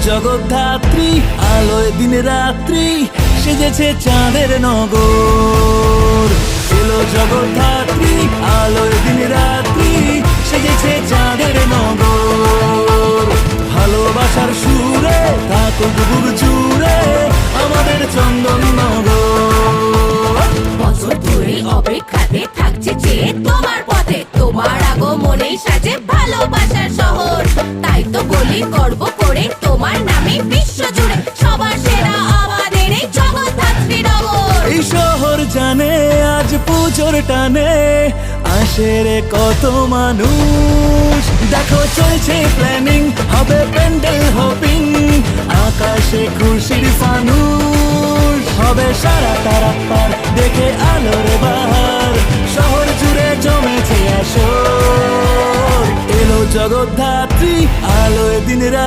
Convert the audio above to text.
জগদ্ধাত্রী, আলোয় দিন রাত্রি সেজেছে চাঁদের নগর। এলো জগদ্ধাত্রী, আলোয় দিন রাত্রি সেজেছে চাঁদের নগর। ভালোবাসার সুরে থাকুক বুক জুড়ে আমাদের চন্দননগর। বছর ধরে অপেক্ষাতে থাকছে যে তোমার পথে, তোমার আগমনেই সাজে ভালোবাসার শহর। তাই তো বলি গর্ব করে তোমার নামে বিশ্ব জুড়ে সবার সেরা আমাদের এই জগদ্ধাত্রী নগর। এই শহর জানে আজ পুজোর টানে আসে রে কত মানুষ। দেখো চলছে প্ল্যানিং, হবে প্যান্ডেল হপিং, আকাশে খুশির ফানুষ। হবে সারা তারা পার দেখে আলোর বাহার, শহর জুড়ে জমেছে আসর। এলো জগদ্ধাত্রী, আলোয় দিন রাত।